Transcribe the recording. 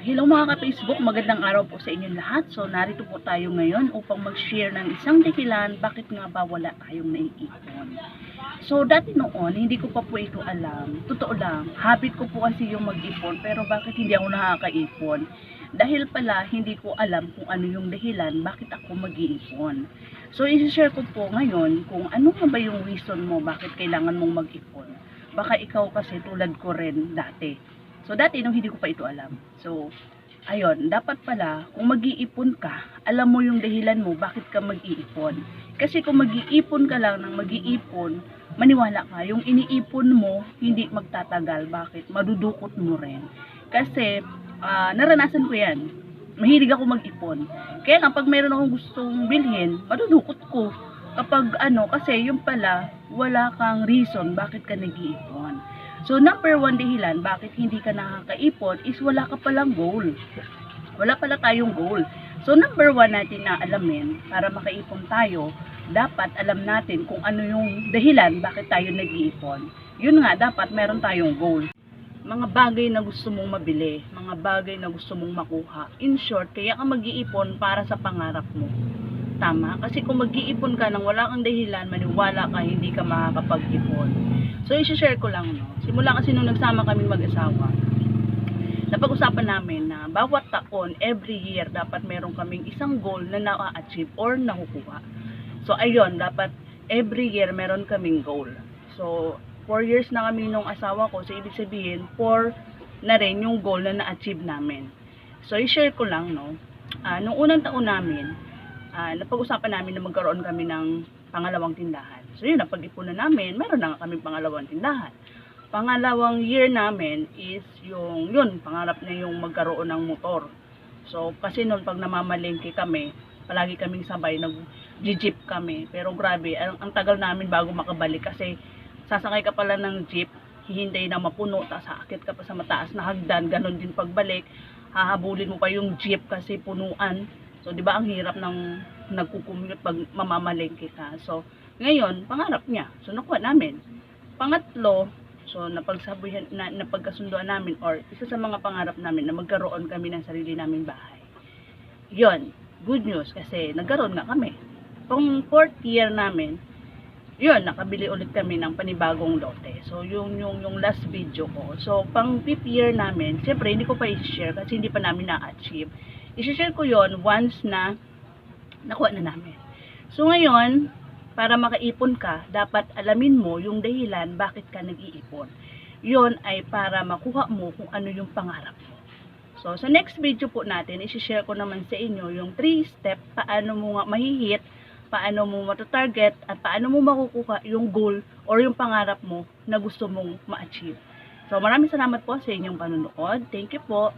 Hello mga ka-Facebook, magandang araw po sa inyong lahat. So narito po tayo ngayon upang mag-share ng isang dahilan bakit nga ba wala tayong naiipon. So dati noon, hindi ko pa po ito alam. Totoo lang, habit ko po kasi yung mag-ipon, pero bakit hindi ako nakakaipon? Dahil pala hindi ko alam kung ano yung dahilan bakit ako mag-iipon. So i-share ko po ngayon kung ano nga ba yung reason mo bakit kailangan mong mag-ipon. Baka ikaw kasi tulad ko rin dati. So, dati nung hindi ko pa ito alam. So, ayun, dapat pala, kung mag-iipon ka, alam mo yung dahilan mo bakit ka mag-iipon. Kasi kung mag-iipon ka lang ng mag-iipon, maniwala ka, yung iniipon mo, hindi magtatagal. Bakit? Madudukot mo rin. Kasi, naranasan ko yan. Mahilig ako mag-ipon. Kaya nga, pag mayroon akong gustong bilhin, madudukot ko. Kapag kasi yung pala, wala kang reason bakit ka nag-iipon. So, number one dahilan bakit hindi ka nakakaipon is wala ka palang goal. Wala pala tayong goal. So, number one natin na alamin para makaipon tayo, dapat alam natin kung ano yung dahilan bakit tayo nag-iipon. Yun nga, dapat meron tayong goal. Mga bagay na gusto mong mabili, mga bagay na gusto mong makuha. In short, kaya ka mag-iipon para sa pangarap mo. Tama? Kasi kung mag-iipon ka nang wala kang dahilan, maniwala ka, hindi ka makakapag-ipon. So, i-share ko lang, no? Simula kasi nung nagsama kaming mag-asawa, napag-usapan namin na bawat taon, every year, dapat meron kaming isang goal na na-achieve or nakukuha. So, ayun, dapat every year meron kaming goal. So, 4 years na kami nung asawa ko, so ibig sabihin, 4 na rin yung goal na na-achieve namin. So, i-share ko lang, no? Nung unang taon namin, napag-usapan namin na magkaroon kami ng pangalawang tindahan. So yun, napag-ipunan namin, meron na nga kami pangalawang tindahan. Pangalawang year namin is yun, pangarap na yung magkaroon ng motor. So kasi noon pag namamalengke kami, palagi kaming sabay, nag-jeep kami. Pero grabe, ang tagal namin bago makabalik kasi sasakay ka pala ng jeep, hihintay na mapuno, tapos aakit ka pa sa mataas na hagdan, ganun din pagbalik, hahabulin mo pa yung jeep kasi punuan. So, di ba ang hirap ng nagkukumute pag mamamalengke ka. So, ngayon, pangarap niya. So, nakuha namin. Pangatlo, so, napagkasunduan namin or isa sa mga pangarap namin na magkaroon kami ng sarili naming bahay. Yun, good news kasi nagkaroon nga kami. Pang 4th year namin, yun, nakabili ulit kami ng panibagong lote. So, yung last video ko. So, pang 5th year namin, siyempre, hindi ko pa i-share kasi hindi pa namin na-achieve. I-share ko yon once na nakuha na namin. So ngayon, para makaipon ka, dapat alamin mo yung dahilan bakit ka nag-iipon. Yon ay para makuha mo kung ano yung pangarap mo. So sa next video po natin, i-share ko naman sa inyo yung 3 step paano mo nga mahihit, paano mo matatarget, at paano mo makukuha yung goal or yung pangarap mo na gusto mong ma-achieve. So maraming salamat po sa inyong panonood. Thank you po.